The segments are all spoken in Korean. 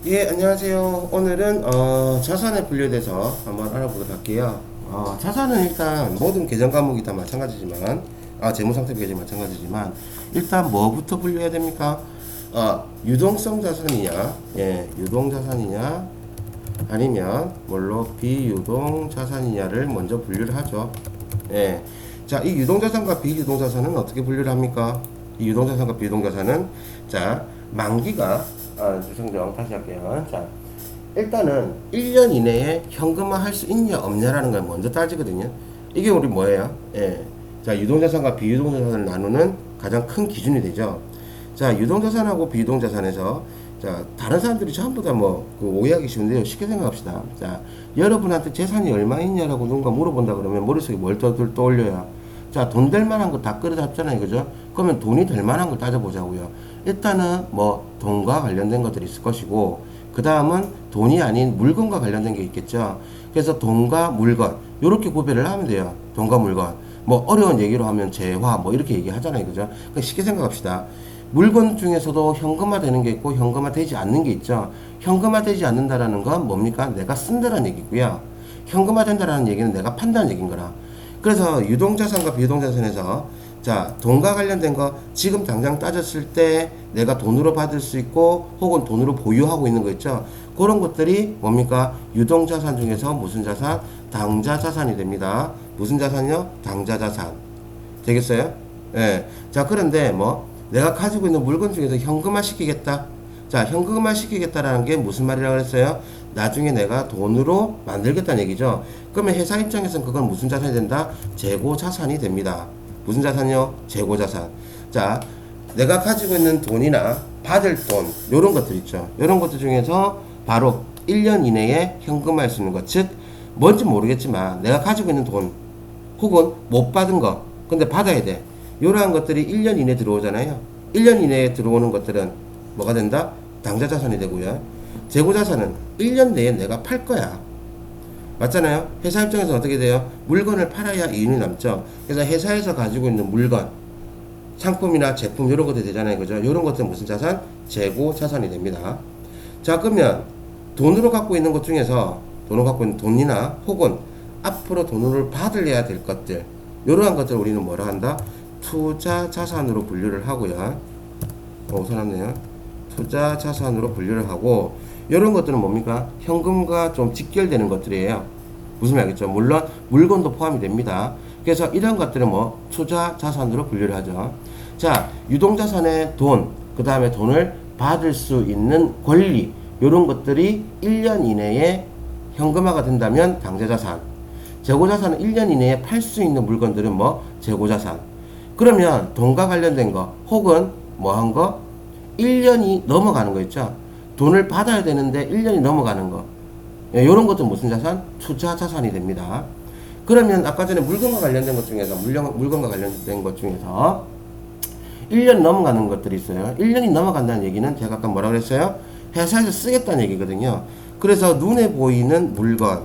예, 안녕하세요. 오늘은 자산의 분류에 대해서 한번 알아보도록 할게요. 자산은 일단 모든 계정 과목이 다 마찬가지지만, 재무상태 계정 마찬가지지만, 일단 뭐부터 분류해야 됩니까? 유동성 자산이냐, 예, 유동 자산이냐, 아니면 뭘로 비유동 자산이냐를 먼저 분류를 하죠. 예. 자, 이 유동 자산과 비유동 자산은 어떻게 분류를 합니까? 이 유동 자산과 비유동 자산은 자, 만기가 주성정 다시 할게요. 자, 일단은 1년 이내에 현금화 할 수 있냐 없냐라는 걸 먼저 따지거든요. 이게 우리 뭐예요? 예. 자, 유동자산과 비유동자산을 나누는 가장 큰 기준이 되죠. 자, 유동자산하고 비유동자산에서 자, 다른 사람들이 전부 다 오해하기 쉬운데요. 쉽게 생각합시다. 자, 여러분한테 재산이 얼마 있냐라고 누군가 물어본다 그러면 머릿속에 뭘 떠올려요? 자, 돈 될 만한 거 다 끌어잡잖아요. 그죠? 그러면 돈이 될 만한 걸 따져보자고요. 일단은 돈과 관련된 것들이 있을 것이고, 그 다음은 돈이 아닌 물건과 관련된 게 있겠죠. 그래서 돈과 물건, 요렇게 구별을 하면 돼요. 돈과 물건. 어려운 얘기로 하면 재화, 이렇게 얘기하잖아요. 그죠? 그러니까 쉽게 생각합시다. 물건 중에서도 현금화 되는 게 있고, 현금화 되지 않는 게 있죠. 현금화 되지 않는다라는 건 뭡니까? 내가 쓴다라는 얘기고요. 현금화 된다라는 얘기는 내가 판다는 얘기인 거라. 그래서 유동자산과 비유동자산에서 자, 돈과 관련된 거 지금 당장 따졌을 때 내가 돈으로 받을 수 있고 혹은 돈으로 보유하고 있는 거 있죠. 그런 것들이 뭡니까? 유동자산 중에서 무슨 자산? 당좌자산이 됩니다. 무슨 자산이요? 당좌자산. 되겠어요? 예. 자, 그런데 내가 가지고 있는 물건 중에서 현금화 시키겠다. 자, 현금화 시키겠다라는 게 무슨 말이라고 그랬어요? 나중에 내가 돈으로 만들겠다는 얘기죠. 그러면 회사 입장에서는 그건 무슨 자산이 된다? 재고 자산이 됩니다. 무슨 자산이요? 재고 자산. 자, 내가 가지고 있는 돈이나 받을 돈, 요런 것들 있죠. 요런 것들 중에서 바로 1년 이내에 현금화할 수 있는 것. 즉, 뭔지 모르겠지만 내가 가지고 있는 돈 혹은 못 받은 거, 근데 받아야 돼. 이러한 것들이 1년 이내에 들어오잖아요. 1년 이내에 들어오는 것들은 뭐가 된다? 당좌자산이 되고요. 재고자산은 1년 내에 내가 팔 거야. 맞잖아요. 회사 입장에서 어떻게 돼요? 물건을 팔아야 이윤이 남죠. 그래서 회사에서 가지고 있는 물건, 상품이나 제품 이런 것들 되잖아요. 그죠? 이런 것들은 무슨 자산? 재고자산이 됩니다. 자, 그러면 돈으로 갖고 있는 것 중에서 돈으로 갖고 있는 돈이나 혹은 앞으로 돈을 받으려야 될 것들, 이러한 것들을 우리는 뭐라 한다? 투자 자산으로 분류를 하고요. 우선하네요. 투자 자산으로 분류를 하고, 이런 것들은 뭡니까? 현금과 좀 직결되는 것들이에요. 무슨 말이겠죠? 물론 물건도 포함이 됩니다. 그래서 이런 것들은 투자 자산으로 분류를 하죠. 자, 유동자산의 돈, 그 다음에 돈을 받을 수 있는 권리, 이런 것들이 1년 이내에 현금화가 된다면 당좌자산. 재고자산은 1년 이내에 팔 수 있는 물건들은 재고자산. 그러면 돈과 관련된 거 혹은 한 거 1년이 넘어가는 거 있죠. 돈을 받아야 되는데 1년이 넘어가는 거. 이런 것도 무슨 자산? 투자 자산이 됩니다. 그러면 아까 전에 물건과 관련된 것 중에서 물건과 관련된 것 중에서 1년 넘어가는 것들이 있어요. 1년이 넘어간다는 얘기는 제가 아까 뭐라 그랬어요? 회사에서 쓰겠다는 얘기거든요. 그래서 눈에 보이는 물건,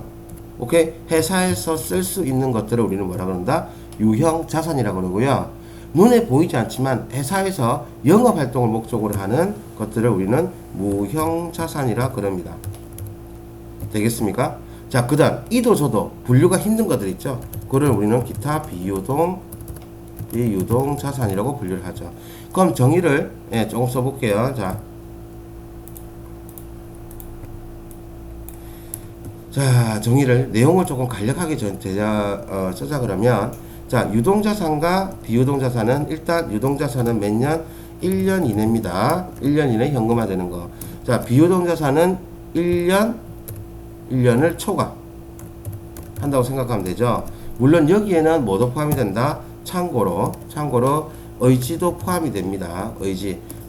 오케이? 회사에서 쓸 수 있는 것들을 우리는 뭐라 그런다? 유형 자산이라고 그러고요. 눈에 보이지 않지만 회사에서 영업 활동을 목적으로 하는 것들을 우리는 무형 자산이라 그럽니다. 되겠습니까? 자, 그 다음 이도저도 분류가 힘든 것들 있죠. 그걸 우리는 기타 비유동 자산이라고 분류를 하죠. 그럼 정의를 조금 써볼게요. 자, 정의를 내용을 조금 간략하게 쓰자 그러면, 자, 유동자산과 비유동자산은 일단 유동자산은 몇 년? 1년 이내입니다. 1년 이내 현금화 되는 거. 자, 비유동자산은 1년을 초과한다고 생각하면 되죠. 물론 여기에는 뭐도 포함이 된다? 참고로 의지도 포함이 됩니다.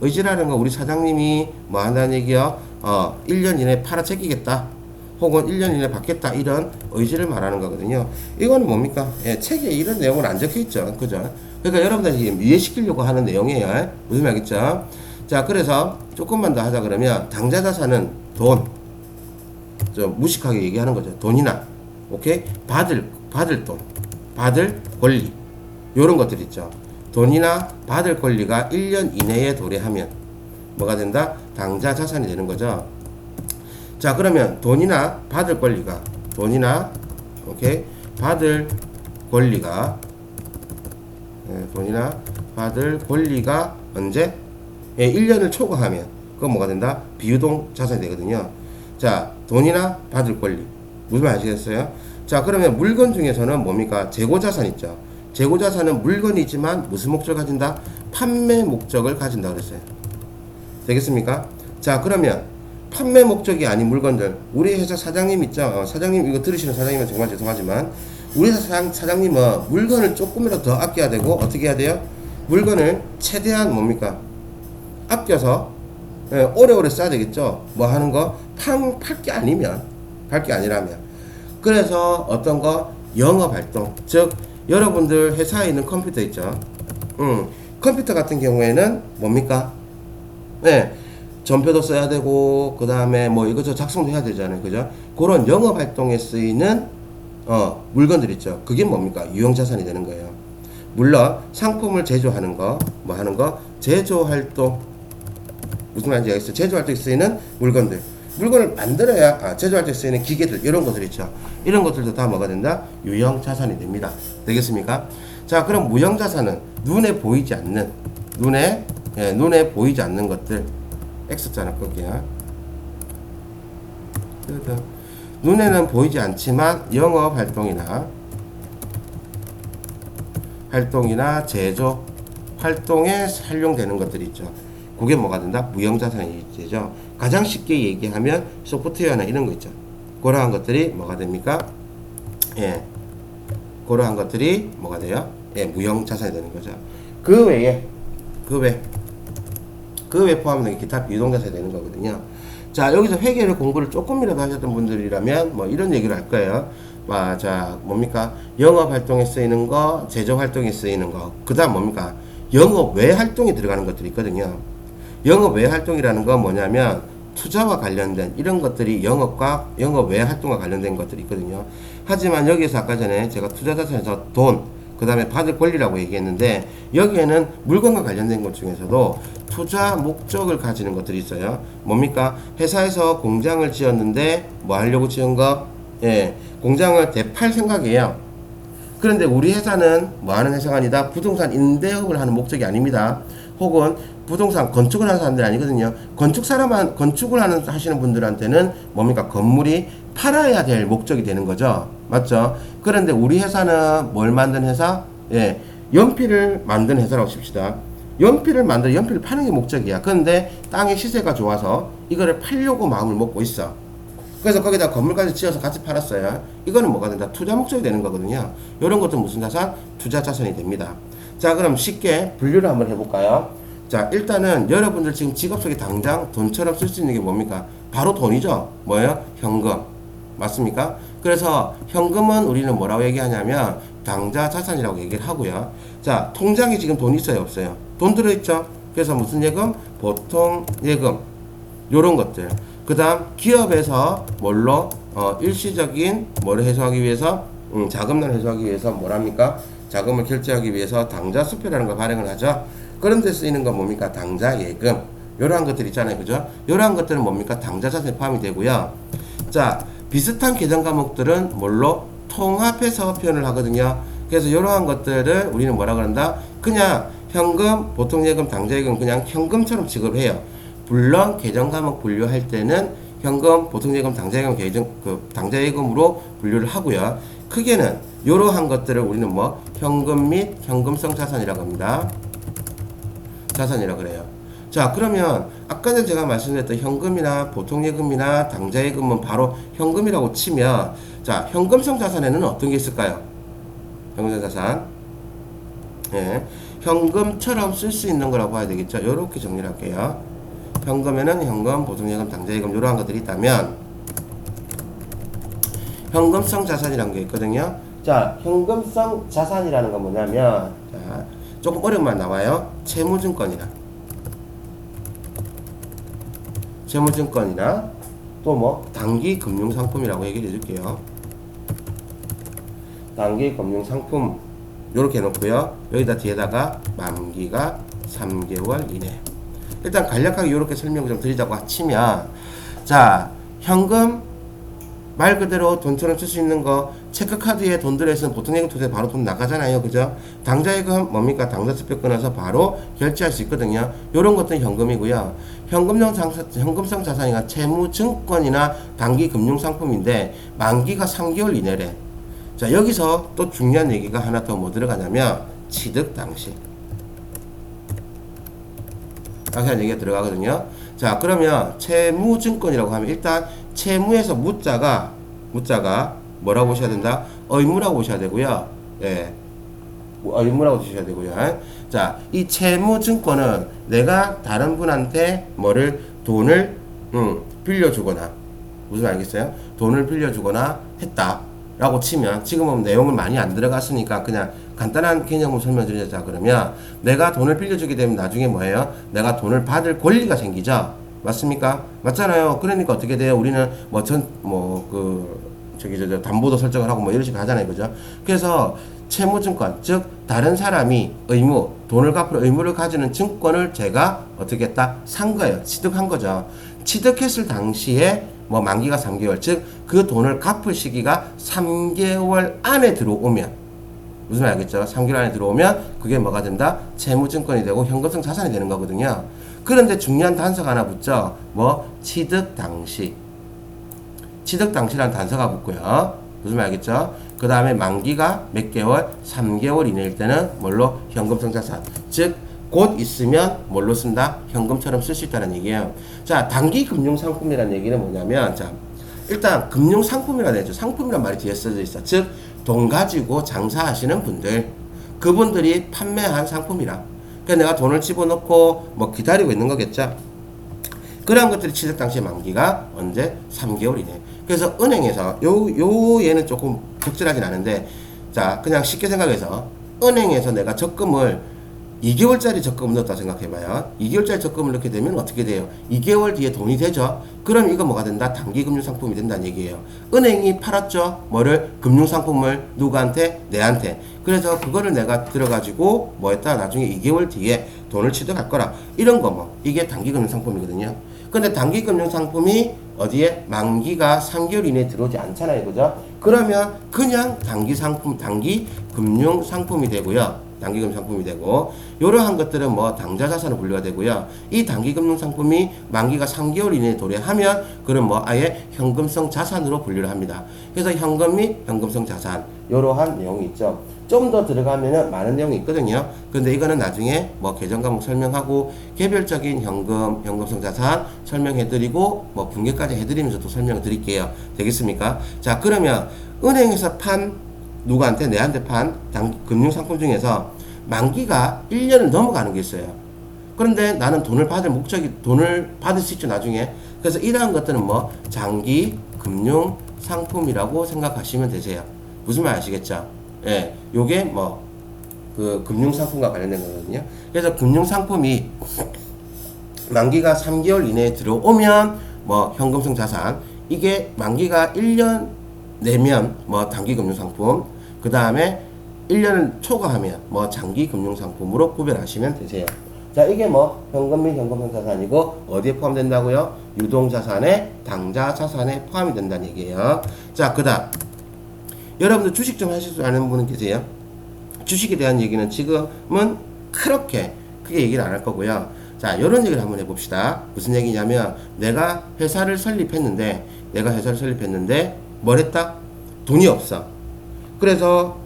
의지라는 거 우리 사장님이 뭐 한다는 얘기요? 1년 이내에 팔아채기겠다. 혹은 1년 이내에 받겠다, 이런 의지를 말하는 거거든요. 이거는 뭡니까? 책에 이런 내용은 안 적혀 있죠. 그죠? 그러니까 여러분들이 이해시키려고 하는 내용이에요. 무슨 말이겠죠? 자, 그래서 조금만 더 하자 그러면, 당좌자산은 돈. 좀 무식하게 얘기하는 거죠. 돈이나, 오케이? 받을 돈, 받을 권리. 요런 것들 있죠. 돈이나 받을 권리가 1년 이내에 도래하면 뭐가 된다? 당좌자산이 되는 거죠. 자, 그러면 돈이나 받을 권리가, 돈이나, 오케이, 받을 권리가, 돈이나 받을 권리가 언제? 1년을 초과하면, 그건 뭐가 된다? 비유동 자산이 되거든요. 자, 돈이나 받을 권리. 무슨 말 아시겠어요? 자, 그러면 물건 중에서는 뭡니까? 재고자산 있죠. 재고자산은 물건이지만 무슨 목적을 가진다? 판매 목적을 가진다 그랬어요. 되겠습니까? 자, 그러면 판매 목적이 아닌 물건들, 우리 회사 사장님 있죠? 사장님, 이거 들으시는 사장님은 정말 죄송하지만 우리 사장님은 물건을 조금이라도 더 아껴야 되고, 어떻게 해야 돼요? 물건을 최대한 뭡니까? 아껴서 오래오래 써야 되겠죠? 뭐 하는 거? 팔 게 아니면, 팔 게 아니라면. 그래서 어떤 거? 영업 활동. 즉, 여러분들 회사에 있는 컴퓨터 있죠? 컴퓨터 같은 경우에는 뭡니까? 네. 전표도 써야 되고, 그 다음에 뭐 이것저것 작성도 해야 되잖아요. 그죠? 그런 영업 활동에 쓰이는, 물건들 있죠. 그게 뭡니까? 유형자산이 되는 거예요. 물론, 상품을 제조하는 거, 뭐 하는 거, 제조 활동. 무슨 말인지 알겠어요? 제조 활동에 쓰이는 물건들. 물건을 만들어야, 제조 활동에 쓰이는 기계들, 이런 것들 있죠. 이런 것들도 다 뭐가 된다? 유형자산이 됩니다. 되겠습니까? 자, 그럼 무형자산은 눈에 보이지 않는, 눈에 보이지 않는 것들. X자를 끌게요. 눈에는 보이지 않지만 영업 활동이나 제조 활동에 활용되는 것들이 있죠. 그게 뭐가 된다? 무형자산이 되죠. 가장 쉽게 얘기하면 소프트웨어나 이런 거 있죠. 그러한 것들이 뭐가 됩니까? 그러한 것들이 뭐가 돼요? 무형자산이 되는 거죠. 그 외에 포함된 기타 비유동자산이 되는 거거든요. 자, 여기서 회계를 공부를 조금이라도 하셨던 분들이라면 뭐 이런 얘기를 할 거예요. 자, 뭡니까? 영업 활동에 쓰이는 거, 제조 활동에 쓰이는 거. 그 다음 뭡니까? 영업 외 활동에 들어가는 것들이 있거든요. 영업 외 활동이라는 건 뭐냐면 투자와 관련된 이런 것들이 영업 외 활동과 관련된 것들이 있거든요. 하지만 여기에서 아까 전에 제가 투자자산에서 돈, 그 다음에 받을 권리라고 얘기했는데, 여기에는 물건과 관련된 것 중에서도 투자 목적을 가지는 것들이 있어요. 뭡니까? 회사에서 공장을 지었는데 뭐 하려고 지은 거? 공장을 되팔 생각이에요. 그런데 우리 회사는 뭐 하는 회사가 아니다? 부동산 임대업을 하는 목적이 아닙니다. 혹은 부동산 건축을 하는 사람들이 아니거든요. 건축을 하시는 분들한테는 뭡니까? 건물이 팔아야 될 목적이 되는 거죠. 맞죠? 그런데 우리 회사는 뭘 만든 회사? 연필을 만든 회사라고 칩시다. 연필을 파는 게 목적이야. 그런데 땅의 시세가 좋아서 이거를 팔려고 마음을 먹고 있어. 그래서 거기다 건물까지 지어서 같이 팔았어요. 이거는 뭐가 된다? 투자 목적이 되는 거거든요. 이런 것도 무슨 자산? 투자 자산이 됩니다. 자, 그럼 쉽게 분류를 한번 해볼까요? 자, 일단은 여러분들 지금 지갑 속에 당장 돈처럼 쓸 수 있는 게 뭡니까? 바로 돈이죠. 뭐예요? 현금. 맞습니까? 그래서 현금은 우리는 뭐라고 얘기하냐면 당좌 자산이라고 얘기를 하고요. 자, 통장에 지금 돈 있어요? 없어요? 돈 들어있죠? 그래서 무슨 예금? 보통 예금. 요런 것들. 그 다음 기업에서 뭘로? 일시적인 뭐를 해소하기 위해서? 자금난을 해소하기 위해서 뭐랍니까? 자금을 결제하기 위해서 당좌 수표라는 걸 발행을 하죠. 그런 데 쓰이는 건 뭡니까? 당좌 예금. 요러한 것들 있잖아요. 그죠? 요러한 것들은 뭡니까? 당좌 자산에 포함이 되고요. 자, 비슷한 계정 과목들은 뭘로? 통합해서 표현을 하거든요. 그래서 요러한 것들을 우리는 뭐라 그런다? 그냥 현금, 보통 예금, 당좌 예금 그냥 현금처럼 지급해요. 물론 계정 과목 분류할 때는 현금, 보통 예금, 당좌 예금, 당좌 예금으로 분류를 하고요. 크게는 요러한 것들을 우리는 뭐? 현금 및 현금성 자산이라고 합니다. 자산이라고 그래요. 자, 그러면 아까 전에 제가 말씀드렸던 현금이나 보통 예금이나 당좌 예금은 바로 현금이라고 치면, 자, 현금성 자산에는 어떤 게 있을까요? 현금성 자산. 현금처럼 쓸 수 있는 거라고 봐야 되겠죠. 요렇게 정리를 할게요. 현금에는 현금, 보통 예금, 당좌 예금 이러한 것들이 있다면 현금성 자산이라는 게 있거든요. 자, 현금성 자산이라는 건 뭐냐면, 자, 조금 어려운 말 나와요. 채무증권이나 또 뭐 단기 금융상품이라고 얘기를 해줄게요. 단기 금융상품 요렇게 해놓고요. 여기다 뒤에다가 만기가 3개월 이내. 일단 간략하게 요렇게 설명을 좀 드리자고 치면, 자, 현금 말 그대로 돈처럼 쓸 수 있는 거 체크카드에 돈 들어있으면 보통 예금 투자에 바로 돈 나가잖아요. 그죠? 당좌예금 뭡니까? 당좌 수표 끊어서 바로 결제할 수 있거든요. 요런 것들은 현금이고요. 현금성 자산이나 채무증권이나 단기 금융상품인데 만기가 3개월 이내래. 자, 여기서 또 중요한 얘기가 하나 더 뭐 들어가냐면 취득 당시. 당시한 얘기가 들어가거든요. 자, 그러면 채무증권이라고 하면 일단 채무에서 무자가 뭐라고 보셔야 된다? 의무라고 보셔야 되고요. 예. 의무라고 보셔야 되고요. 자, 이 채무증권은 내가 다른 분한테 돈을 빌려주거나 무슨 말 알겠어요? 돈을 빌려주거나 했다라고 치면 지금은 내용은 많이 안 들어갔으니까 그냥 간단한 개념을 설명드리자. 그러면 내가 돈을 빌려주게 되면 나중에 뭐예요? 내가 돈을 받을 권리가 생기죠. 맞습니까? 맞잖아요. 그러니까 어떻게 돼요? 우리는 담보도 설정을 하고 뭐 이런 식으로 하잖아요. 그죠? 그래서 채무증권, 즉 다른 사람이 돈을 갚을 의무를 가지는 증권을 제가 어떻게 했다? 산 거예요. 취득한 거죠. 취득했을 당시에 만기가 3개월, 즉 그 돈을 갚을 시기가 3개월 안에 들어오면, 무슨 말 알겠죠? 3개월 안에 들어오면 그게 뭐가 된다? 채무증권이 되고 현금성 자산이 되는 거거든요. 그런데 중요한 단서가 하나 붙죠. 취득 당시. 취득 당시라는 단서가 붙고요. 무슨 말 알겠죠? 그 다음에 만기가 몇 개월? 3개월 이내일 때는 뭘로? 현금성 자산. 즉, 곧 있으면 뭘로 쓴다? 현금처럼 쓸 수 있다는 얘기예요. 자, 단기 금융상품이라는 얘기는 뭐냐면, 자, 일단 금융상품이라는 얘기죠. 상품이란 말이 뒤에 써져 있어. 즉, 돈 가지고 장사하시는 분들, 그분들이 판매한 상품이라. 그러니까 내가 돈을 집어넣고 기다리고 있는 거겠죠. 그런 것들이 취득 당시 만기가 언제? 3개월 이내. 그래서 은행에서 얘는 조금 적절하진 않은데, 자, 그냥 쉽게 생각해서 은행에서 내가 적금을 2개월짜리 적금을 넣었다 생각해봐요. 2개월짜리 적금을 넣게 되면 어떻게 돼요? 2개월 뒤에 돈이 되죠? 그럼 이거 뭐가 된다? 단기 금융상품이 된다는 얘기예요. 은행이 팔았죠? 금융상품을 누구한테? 내한테. 그래서 그거를 내가 들어가지고 나중에 2개월 뒤에 돈을 취득할 거라. 이런 거 이게 단기 금융상품이거든요. 근데 단기 금융상품이 어디에? 만기가 3개월 이내에 들어오지 않잖아요. 그죠? 그러면 그냥 단기 금융상품이 되고요. 단기금 상품이 되고, 이러한 것들은 당좌자산으로 분류가 되고요. 이 단기금융상품이 만기가 3개월 이내에 도래하면 그럼 아예 현금성 자산으로 분류를 합니다. 그래서 현금 및 현금성 자산, 이러한 내용이 있죠. 좀 더 들어가면은 많은 내용이 있거든요. 근데 이거는 나중에 계정 과목 설명하고 개별적인 현금성 자산 설명해드리고 분개까지 해드리면서 또 설명을 드릴게요. 되겠습니까? 자, 그러면 은행에서 누구한테? 내한테 판 금융상품 중에서 만기가 1년을 넘어가는 게 있어요. 그런데 나는 돈을 받을 수 있죠, 나중에. 그래서 이러한 것들은 장기 금융상품이라고 생각하시면 되세요. 무슨 말 아시겠죠? 예, 요게 금융상품과 관련된 거거든요. 그래서 금융상품이 만기가 3개월 이내에 들어오면 현금성 자산, 이게 만기가 1년 내면 단기 금융상품, 그 다음에 1년을 초과하면 장기 금융상품으로 구별하시면 되세요. 자, 이게 현금 및 현금성 자산이고 어디에 포함된다고요? 유동자산의 당좌자산에 포함이 된다는 얘기예요. 자, 그 다음 여러분들 주식 좀 하실 줄 아는 분은 계세요? 주식에 대한 얘기는 지금은 그렇게 크게 얘기를 안 할 거고요. 자, 이런 얘기를 한번 해봅시다. 무슨 얘기냐면 내가 회사를 설립했는데 뭘 했다? 돈이 없어. 그래서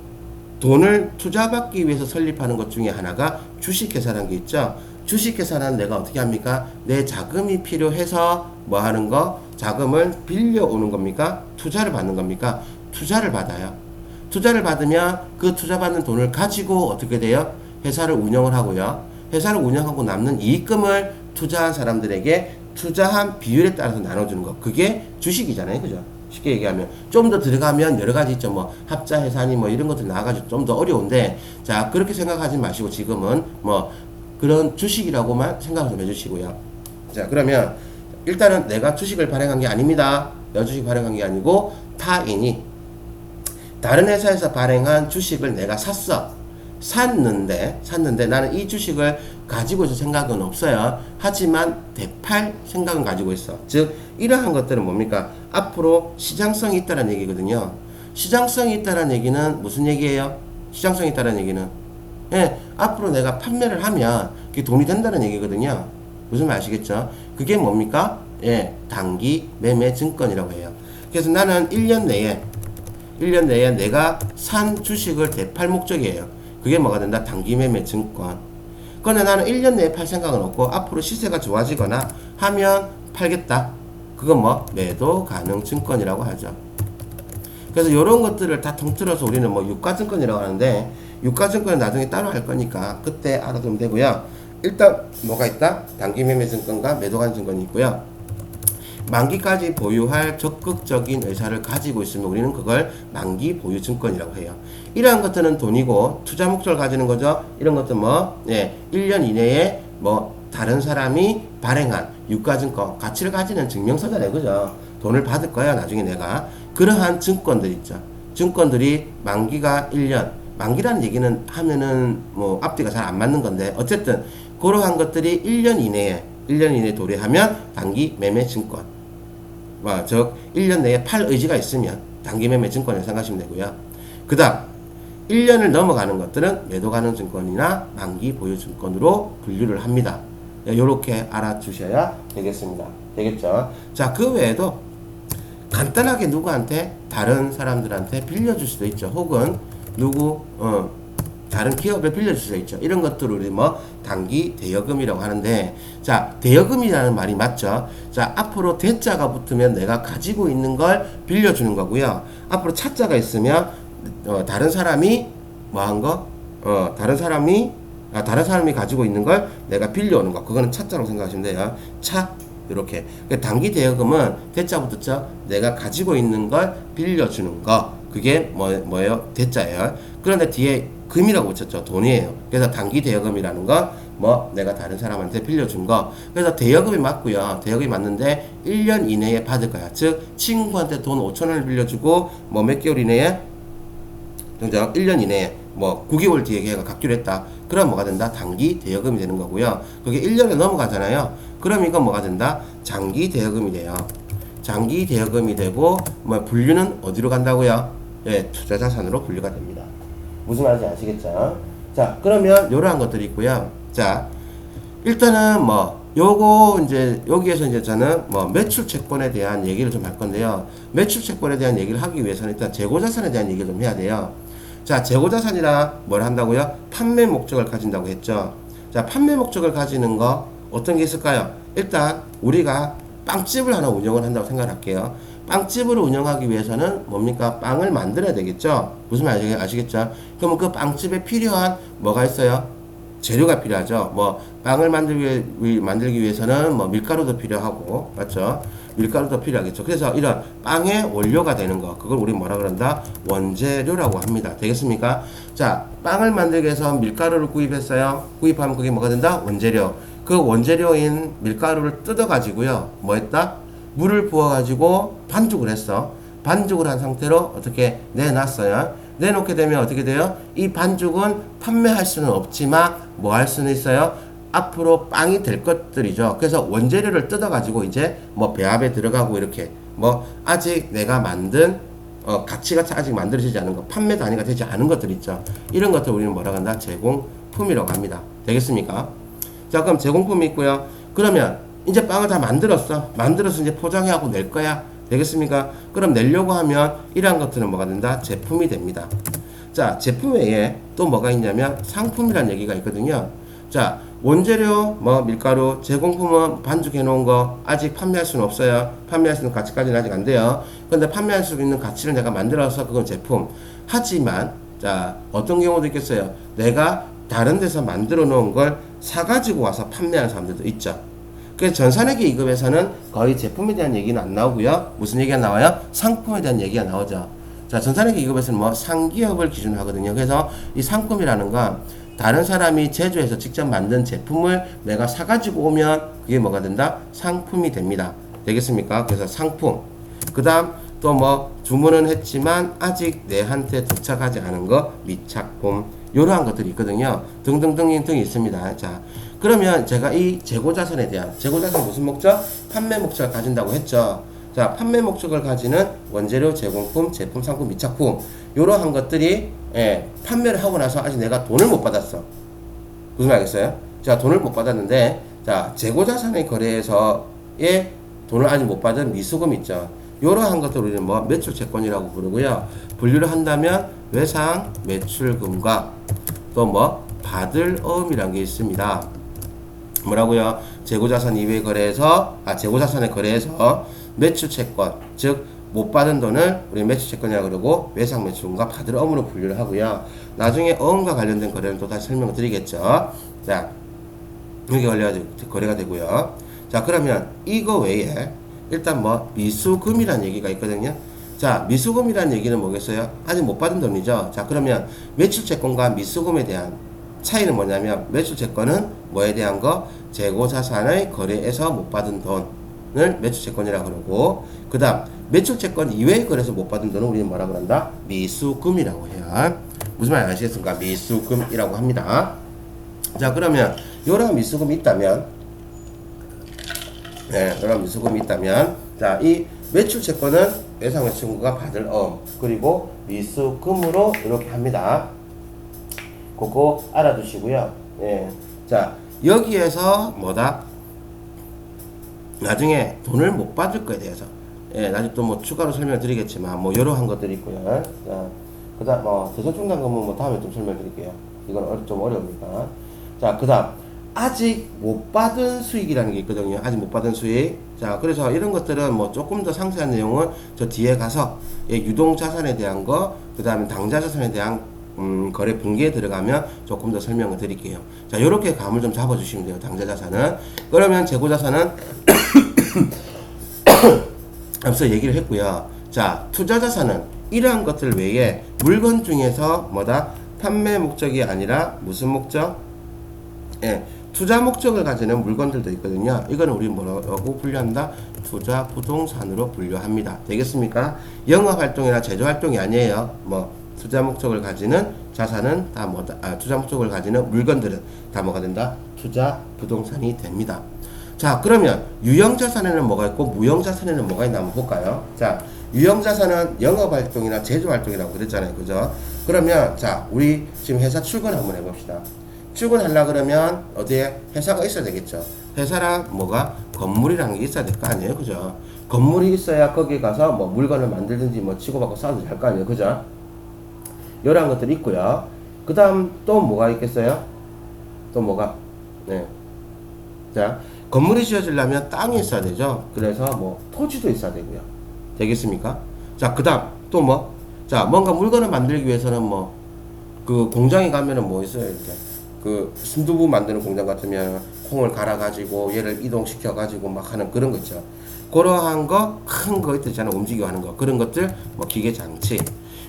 돈을 투자받기 위해서 설립하는 것 중에 하나가 주식회사라는 게 있죠. 주식회사는 내가 어떻게 합니까? 내 자금이 필요해서 하는 거? 자금을 빌려오는 겁니까? 투자를 받는 겁니까? 투자를 받아요. 투자를 받으면 그 투자받는 돈을 가지고 어떻게 돼요? 회사를 운영을 하고요. 회사를 운영하고 남는 이익금을 투자한 사람들에게 투자한 비율에 따라서 나눠주는 거. 그게 주식이잖아요. 그죠? 쉽게 얘기하면 좀 더 들어가면 여러 가지 있죠. 합자 회사니 이런 것들 나와가지고 좀 더 어려운데, 자, 그렇게 생각하지 마시고 지금은 그런 주식이라고만 생각을 좀 해주시고요. 자, 그러면 일단은 내가 주식을 발행한 게 아닙니다. 내가 주식 발행한 게 아니고 타인이 다른 회사에서 발행한 주식을 내가 샀는데 나는 이 주식을 가지고 있을 생각은 없어요. 하지만 되팔 생각은 가지고 있어. 즉 이러한 것들은 뭡니까? 앞으로 시장성이 있다는 얘기거든요. 시장성이 있다는 얘기는 무슨 얘기예요? 시장성이 있다는 얘기는 예, 앞으로 내가 판매를 하면 그게 돈이 된다는 얘기거든요. 무슨 말 아시겠죠? 그게 뭡니까? 예, 단기 매매 증권이라고 해요. 그래서 나는 1년 내에 내가 산 주식을 되팔 목적이에요. 그게 뭐가 된다? 단기 매매 증권. 그런데 나는 1년 내에 팔 생각은 없고 앞으로 시세가 좋아지거나 하면 팔겠다. 그건 뭐 매도 가능 증권이라고 하죠. 그래서 이런 것들을 다 통틀어서 우리는 뭐 유가증권이라고 하는데, 유가증권은 나중에 따로 할 거니까 그때 알아두면 되고요. 일단 뭐가 있다? 단기 매매 증권과 매도 가능 증권이 있고요. 만기까지 보유할 적극적인 의사를 가지고 있으면 우리는 그걸 만기 보유 증권이라고 해요. 이러한 것들은 돈이고 투자 목적을 가지는 거죠. 이런 것들 뭐 1년 이내에 뭐 다른 사람이 발행한 유가증권 가치를 가지는 증명서잖아요. 그죠? 돈을 받을 거야 나중에 내가. 그러한 증권들 있죠. 증권들이 만기가 1년, 만기라는 얘기는 하면은 뭐 앞뒤가 잘 안 맞는 건데 어쨌든 그러한 것들이 1년 이내에 도래하면 단기 매매 증권. 즉 1년 내에 팔 의지가 있으면 단기 매매 증권을 생각하시면 되고요. 그 다음 1년을 넘어가는 것들은 매도 가능 증권이나 만기 보유 증권으로 분류를 합니다. 이렇게 알아주셔야 되겠습니다. 되겠죠? 자, 그 외에도 간단하게 누구한테 다른 사람들한테 빌려줄 수도 있죠. 혹은 다른 기업에 빌려줄 수 있죠. 이런 것들을 우리 뭐 단기 대여금이라고 하는데, 자, 대여금이라는 말이 맞죠. 자, 앞으로 대자가 붙으면 내가 가지고 있는 걸 빌려주는 거고요. 앞으로 차자가 있으면 다른 사람이 다른 사람이 가지고 있는 걸 내가 빌려오는 거. 그거는 차자라고 생각하시면 돼요. 차. 이렇게. 단기 대여금은 대자 붙었죠. 내가 가지고 있는 걸 빌려주는 거. 그게 뭐예요? 대자예요. 그런데 뒤에 금이라고 붙였죠. 돈이에요. 그래서 단기 대여금이라는 건 내가 다른 사람한테 빌려준 거. 그래서 대여금이 맞고요. 대여금이 맞는데 1년 이내에 받을 거야. 즉 친구한테 돈 5,000원을 빌려주고 몇 개월 이내에 정작 1년 이내에 9개월 뒤에 걔가 갚기로 했다. 그럼 뭐가 된다? 단기 대여금이 되는 거고요. 그게 1년에 넘어가잖아요. 그럼 이건 뭐가 된다? 장기 대여금이 돼요. 장기 대여금이 되고 분류는 어디로 간다고요? 예, 투자자산으로 분류가 됩니다. 무슨 말인지 아시겠죠? 자, 그러면 이러한 것들이 있고요. 자, 일단은 요거 여기에서 저는 매출 채권에 대한 얘기를 좀 할 건데요. 매출 채권에 대한 얘기를 하기 위해서는 일단 재고자산에 대한 얘기를 좀 해야 돼요. 자, 재고자산이라 뭘 한다고요? 판매 목적을 가진다고 했죠. 자, 판매 목적을 가지는 거 어떤 게 있을까요? 일단 우리가 빵집을 하나 운영을 한다고 생각할게요. 빵집을 운영하기 위해서는 뭡니까? 빵을 만들어야 되겠죠? 무슨 말인지 아시겠죠? 그러면 그 빵집에 필요한 뭐가 있어요? 재료가 필요하죠. 빵을 만들기 위해서는 밀가루도 필요하고, 맞죠? 밀가루도 필요하겠죠. 그래서 이런 빵의 원료가 되는 거, 그걸 우리 뭐라 그런다? 원재료라고 합니다. 되겠습니까? 자, 빵을 만들기 위해서 밀가루를 구입했어요. 구입하면 그게 뭐가 된다? 원재료. 그 원재료인 밀가루를 뜯어가지고요. 뭐 했다? 물을 부어가지고 반죽을 했어. 반죽을 한 상태로 어떻게 내놨어요. 내놓게 되면 어떻게 돼요? 이 반죽은 판매할 수는 없지만 뭐 할 수는 있어요? 앞으로 빵이 될 것들이죠. 그래서 원재료를 뜯어가지고 이제 배합에 들어가고 이렇게 아직 내가 만든 가치가 아직 만들어지지 않은 것, 판매 단위가 되지 않은 것들 있죠. 이런 것들 우리는 뭐라고 한다? 제공품이라고 합니다. 되겠습니까? 자, 그럼 제공품이 있고요. 그러면 이제 빵을 다 만들어서 이제 포장해하고 낼 거야. 되겠습니까? 그럼 내려고 하면 이러한 것들은 뭐가 된다? 제품이 됩니다. 자, 제품 외에 또 뭐가 있냐면 상품이라는 얘기가 있거든요. 자, 원재료, 밀가루, 제공품은 반죽해 놓은 거 아직 판매할 수는 없어요. 판매할 수 있는 가치까지는 아직 안 돼요. 근데 판매할 수 있는 가치를 내가 만들어서 그건 제품. 하지만, 자, 어떤 경우도 있겠어요. 내가 다른 데서 만들어 놓은 걸 사가지고 와서 판매하는 사람들도 있죠. 그래서 전산회계 2급에서는 거의 제품에 대한 얘기는 안 나오고요. 무슨 얘기가 나와요? 상품에 대한 얘기가 나오죠. 자, 전산회계 2급에서는 상기업을 기준으로 하거든요. 그래서 이 상품이라는 건 다른 사람이 제조해서 직접 만든 제품을 내가 사가지고 오면 그게 뭐가 된다? 상품이 됩니다. 되겠습니까? 그래서 상품. 그 다음 또 주문은 했지만 아직 내한테 도착하지 않은 거 미착품. 이러한 것들이 있거든요. 등등등이 있습니다. 자, 그러면 제가 이 재고자산에 대한 재고자산 무슨 목적? 판매 목적을 가진다고 했죠. 자, 판매 목적을 가지는 원재료, 제공품, 제품, 상품, 미착품 이러한 것들이 판매를 하고 나서 아직 내가 돈을 못 받았어. 무슨 말 알겠어요? 자, 돈을 못 받았는데 자, 재고자산의 거래에서의 돈을 아직 못 받은 미수금 있죠. 이러한 것들을 우리는 뭐 매출채권이라고 부르고요. 분류를 한다면 외상 매출금과 또 뭐 받을 어음이라는 게 있습니다. 뭐라고요? 재고자산 이외의 거래에서 재고자산의 거래에서 매출채권 즉 못 받은 돈을 우리 매출채권이라고 그러고 외상 매출금과 받을 어음으로 분류를 하고요. 나중에 어음과 관련된 거래는 또 다시 설명을 드리겠죠. 자, 여기 거래가 되고요. 자, 그러면 이거 외에 일단 뭐 미수금이라는 얘기가 있거든요. 자, 미수금이라는 얘기는 뭐겠어요? 아직 못 받은 돈이죠. 자, 그러면 매출채권과 미수금에 대한 차이는 뭐냐면 매출채권은 뭐에 대한 거? 재고자산의 거래에서 못 받은 돈을 매출채권이라고 그러고, 그 다음 매출채권 이외의 거래에서 못 받은 돈은 우리는 뭐라고 한다? 미수금이라고 해요. 무슨 말인지 아시겠습니까? 미수금이라고 합니다. 자, 그러면 요런 미수금이 있다면 요런 미수금이 있다면 자, 이 매출채권은 외상 매출금과 받을 그리고 미수금으로 이렇게 합니다. 그거 알아두시고요. 자, 여기에서 뭐다? 나중에 돈을 못 받을 거에 대해서 나중에 또 뭐 추가로 설명을 드리겠지만 뭐 이러한 것들이 있고요. 자, 그 다음 대소중단금은 뭐 다음에 좀 설명드릴게요. 이건 좀 어려우니까. 자, 그 다음 아직 못 받은 수익이라는 게 있거든요. 아직 못 받은 수익. 자, 그래서 이런 것들은 뭐 조금 더 상세한 내용은 저 뒤에 가서 유동자산에 대한 거, 그 다음에 당좌자산에 대한 거래 분기에 들어가면 조금 더 설명을 드릴게요. 자, 요렇게 감을 좀 잡아주시면 돼요. 당좌자산은. 그러면 재고자산은 앞서 얘기를 했고요. 자, 투자자산은 이러한 것들 외에 물건 중에서 뭐다? 판매 목적이 아니라 무슨 목적? 투자 목적을 가지는 물건들도 있거든요. 이거는 우리 뭐라고 분류한다? 투자 부동산으로 분류합니다. 되겠습니까? 영업활동이나 제조활동이 아니에요. 뭐 투자 목적을 가지는 자산은 다 뭐다? 투자 목적을 가지는 물건들은 다 뭐가 된다? 투자 부동산이 됩니다. 자, 그러면 유형자산에는 뭐가 있고 무형자산에는 뭐가 있나 한번 볼까요? 자, 유형자산은 영업활동이나 제조활동이라고 그랬잖아요. 그죠? 그러면 자, 우리 지금 회사 출근 한번 해봅시다. 출근하려고 그러면 어디에 회사가 있어야 되겠죠. 회사랑 뭐가 건물이라는 게 있어야 될 거 아니에요. 그죠? 건물이 있어야 거기 가서 뭐 물건을 만들든지 뭐 치고받고 싸우든지 할 거 아니에요. 그죠? 이런 것들이 있고요. 그 다음 또 뭐가 있겠어요? 또 뭐가? 자, 건물이 지어지려면 땅이 있어야 되죠. 그래서 뭐 토지도 있어야 되고요. 되겠습니까? 자, 그 다음 또 뭐? 자, 뭔가 물건을 만들기 위해서는 뭐 그 공장에 가면은 뭐 있어요. 이렇게 그 순두부 만드는 공장 같으면 콩을 갈아 가지고 얘를 이동시켜 가지고 막 하는 그런 거 있죠. 그러한 거 큰 거 있잖아요. 움직여 하는 거 그런 것들 뭐 기계 장치.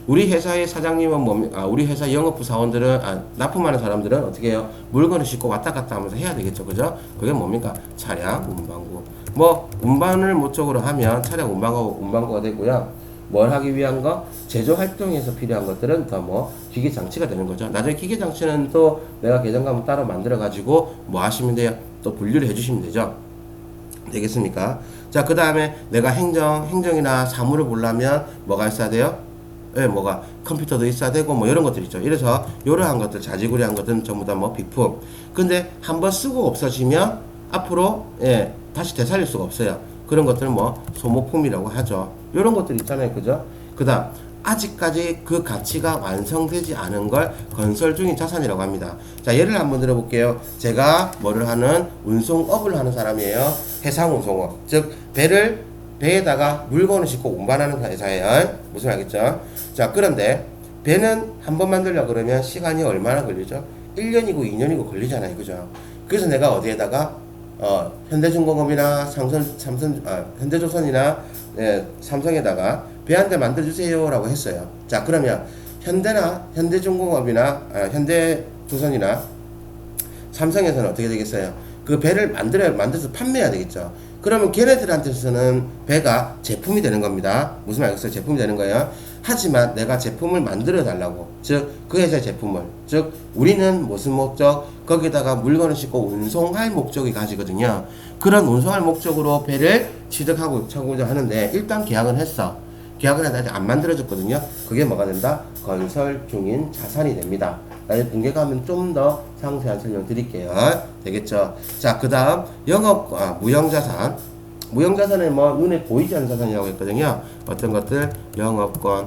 우리 회사의 사장님은 우리 회사 영업부 사원들은 납품하는 사람들은 어떻게 해요? 물건을 싣고 왔다 갔다 하면서 해야 되겠죠. 그죠? 그게 뭡니까? 차량 운반구. 뭐 운반을 목적으로 하면 차량 운반구가 되고요. 뭘 하기 위한 거? 제조 활동에서 필요한 것들은 더 뭐 기계 장치가 되는 거죠. 나중에 기계 장치는 또 내가 계정감을 따로 만들어 가지고 뭐 하시면 돼요? 또 분류를 해 주시면 되죠. 되겠습니까? 자, 그 다음에 내가 행정이나 사무를 보려면 뭐가 있어야 돼요? 뭐가 컴퓨터도 있어야 되고 뭐 이런 것들 있죠. 이래서 이러한 것들 자지구리한 것들은 전부 다 뭐 비품. 근데 한번 쓰고 없어지면 앞으로 다시 되살릴 수가 없어요. 그런 것들은 뭐 소모품이라고 하죠. 이런 것들 있잖아요. 그죠? 그 다음 아직까지 그 가치가 완성되지 않은 걸 건설 중인 자산이라고 합니다. 자, 예를 한번 들어볼게요. 제가 뭐를 하는 운송업을 하는 사람이에요. 해상운송업. 즉 배에다가 물건을 싣고 운반하는 회사예요. 무슨 알겠죠? 자, 그런데 배는 한 번 만들려고 그러면 시간이 얼마나 걸리죠? 1년이고 2년이고 걸리잖아요. 그죠? 그래서 내가 어디에다가 현대중공업이나 현대조선이나 삼성에다가 배 한 대 만들어주세요 라고 했어요. 자, 그러면 현대중공업이나 현대조선이나 삼성에서는 어떻게 되겠어요? 그 배를 만들어서 판매해야 되겠죠. 그러면 걔네들한테서는 배가 제품이 되는 겁니다. 무슨 말 알겠어요? 제품이 되는 거예요. 하지만 내가 제품을 만들어 달라고, 즉 그 회사의 제품을, 즉 우리는 무슨 목적, 거기다가 물건을 싣고 운송할 목적이 가지거든요. 그런 운송할 목적으로 배를 취득하고 차고자 하는데 일단 계약은 했어. 계약은 아직 안 만들어졌거든요. 그게 뭐가 된다? 건설 중인 자산이 됩니다. 나중에 분계 가면 좀 더 상세한 설명 드릴게요. 되겠죠? 자, 그 다음 무형자산. 무형자산은 뭐 눈에 보이지 않는 자산이라고 했거든요. 어떤 것들? 영업권.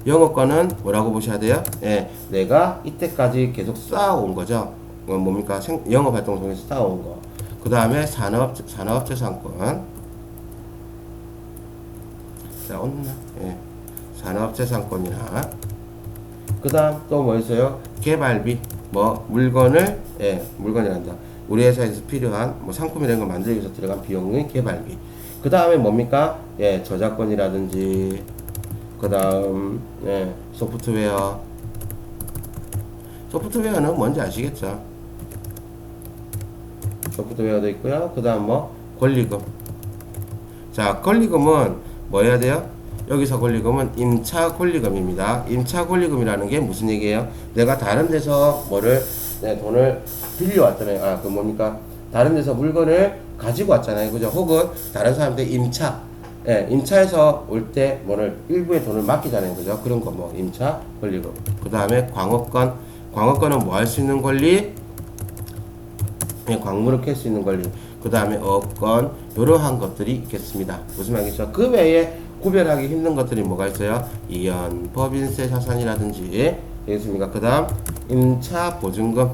영업권은 뭐라고 보셔야 돼요? 예, 내가 이때까지 계속 쌓아온 거죠. 뭡니까? 영업활동을 통해서 쌓아온 거. 그 다음에 산업재산권. 자, 없나? 예, 산업재산권이나. 그 다음 또 뭐 있어요? 개발비. 뭐 물건을, 예, 물건이란다. 우리 회사에서 필요한 뭐 상품이라는 걸 만들기 위해서 들어간 비용의 개발비. 그 다음에 뭡니까? 예, 저작권이라든지, 그 다음, 예, 소프트웨어. 소프트웨어는 뭔지 아시겠죠? 소프트웨어도 있고요. 그 다음 뭐, 권리금. 자, 권리금은 뭐 해야 돼요? 여기서 권리금은 임차 권리금입니다. 임차 권리금이라는 게 무슨 얘기예요? 내가 다른 데서 뭐를, 네, 돈을 빌려왔잖아요. 그 뭡니까? 다른 데서 물건을 가지고 왔잖아요. 그죠? 혹은 다른 사람들 임차. 예, 임차에서 올 때 뭐를 일부의 돈을 맡기잖아요. 그죠? 그런 거 뭐 임차 권리금. 그 다음에 광업권. 광업권은 뭐 할 수 있는 권리? 예, 광물을 캘 수 있는 권리. 그 다음에 업권. 이러한 것들이 있겠습니다. 무슨 말이겠죠? 그 외에 구별하기 힘든 것들이 뭐가 있어요? 이연, 법인세 자산이라든지 되겠습니까? 그 다음 임차 보증금.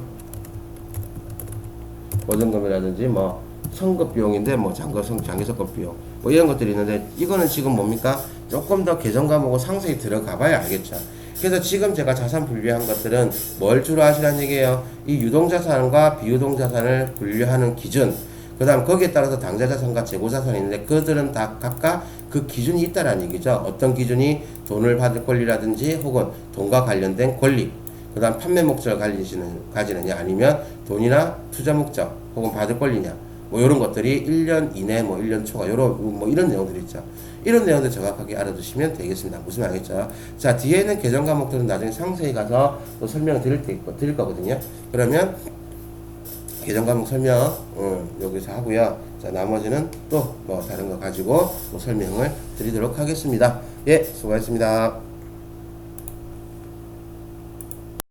보증금이라든지 뭐 선급 비용인데 뭐 장기석급 비용 뭐 이런 것들이 있는데 이거는 지금 뭡니까? 조금 더 개정 과목을 상세히 들어가 봐야 알겠죠. 그래서 지금 제가 자산 분류한 것들은 뭘 주로 하시라는 얘기예요? 이 유동자산과 비유동자산을 분류하는 기준, 그 다음 거기에 따라서 당좌자산과 재고자산이 있는데 그들은 다 각각 그 기준이 있다라는 얘기죠. 어떤 기준이 돈을 받을 권리라든지 혹은 돈과 관련된 권리, 그 다음 판매 목적을 가지느냐 아니면 돈이나 투자 목적 혹은 받을 권리냐 뭐 이런 것들이 1년 이내 뭐 1년 초과 이런 내용들이 있죠. 이런 내용들 정확하게 알아두시면 되겠습니다. 무슨 말이겠죠? 자, 뒤에 있는 개정 과목들은 나중에 상세히 가서 또 설명을 드릴 거거든요. 그러면 개정 과목 설명 여기서 하고요. 자, 나머지는 또 뭐 다른 거 가지고 뭐 설명을 드리도록 하겠습니다. 예, 수고하셨습니다.